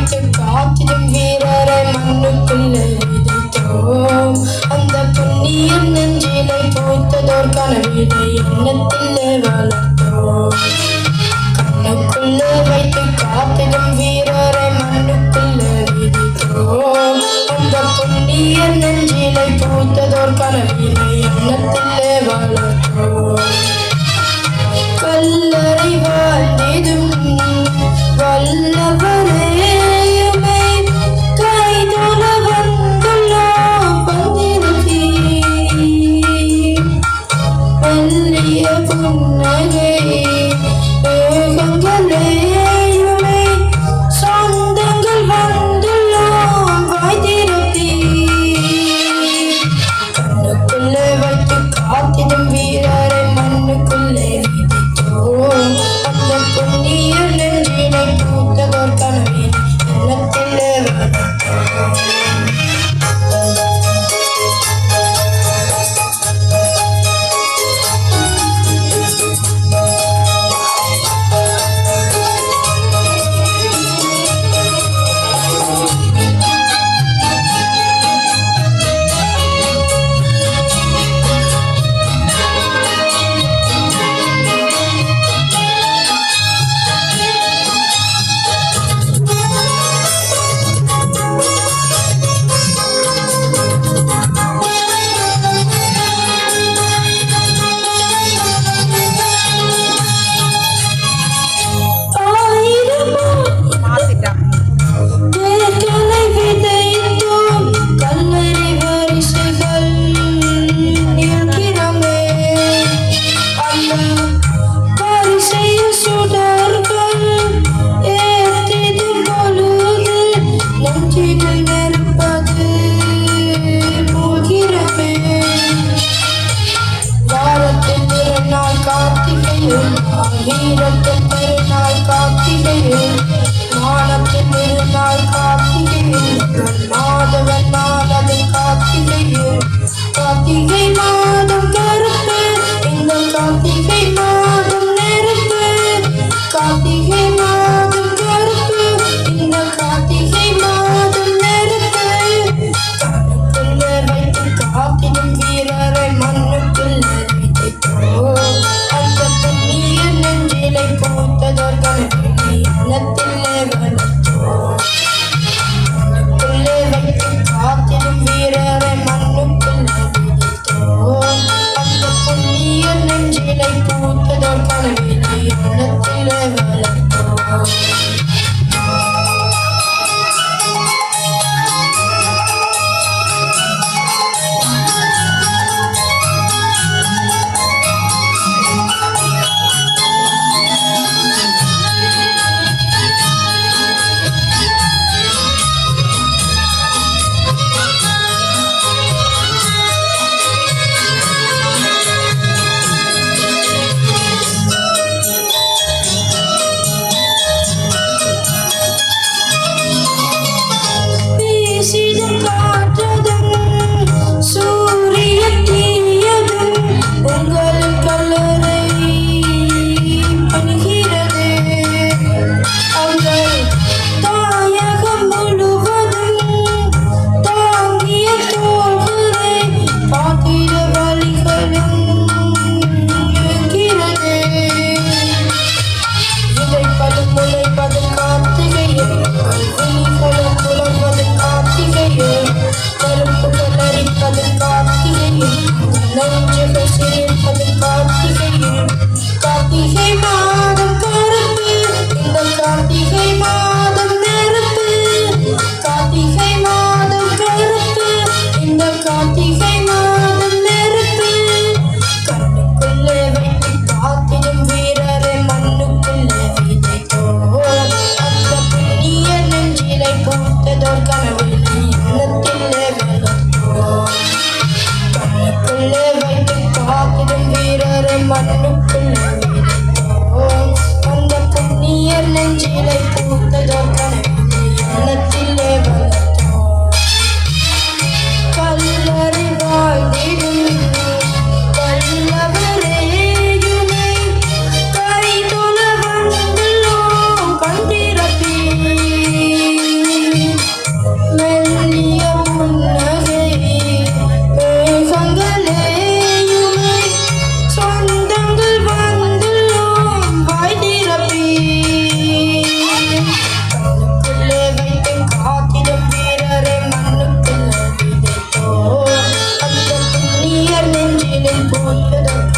வைத்து காத்திடும் வீரரை மண்ணுக்குள்ளே விதைத்தோம். அந்த புண்ணிய நெஞ்சிலை பூத்ததோர் கனவிலை எண்ணத்திலே வளர்த்தோம். கண்ணுக்குள்ளே வைத்து காத்திடும் வீரரை மண்ணுக்குள்ளே விதைத்தோம். அந்த புண்ணிய நெஞ்சிலை பூத்ததோர் கனவிலை எண்ணத்திலே வளர்த்தோம். கல்லறை வாழ்ந்திடும் வல்லவரேயுமை கைதொழ வந்துள்ளோம் வந்திருக்கி. மெல்லிய புன்னகை மேகங்களேயுமை சொந்தங்கள் வந்துள்ளோம் வாய்திருக்கி. கண்ணுக்குள்ளே வைத்து காத்திடும் வீரரை மண்ணுக்குள்ளே விதைத்தோம். அந்த புண்ணிய நெஞ்சினை பூத்ததோர் கனவினை எண்ணத்திலே வளர்த்தோம். வீரத்தின் திருநாள் கார்த்திகையில் மானத்தின் திருநாள் கார்த்திகையில் மாதவன் மாதது கார்த்திகையில் கார்த்திகை மாதம் கருப்பு இந்த கார்த்திகை மாதம் நெருப்பு. கார்த்திகை மாதம் கருப்பு இந்த கார்த்திகை மாதம் நெருப்பு. கண்ணுக்குள்ளே வைத்து காத்திடும் வீரரை மண்ணுக்குள்ளே விதைத்தோம். அந்த புண்ணிய நெஞ்சிலை பூத்ததோர் கனவினை எண்ணத்திலே வளர்த்தோம். கண்ணுக்குள்ளே வைத்து காத்திடும் வீரரை மண்ணுக்குள்ளே விதைத்தோம். அந்த புண்ணிய நெஞ்சிலை பூத்ததோர் கனவினை எண்ணத்திலே வளர்த்தோம். போற்றதக்க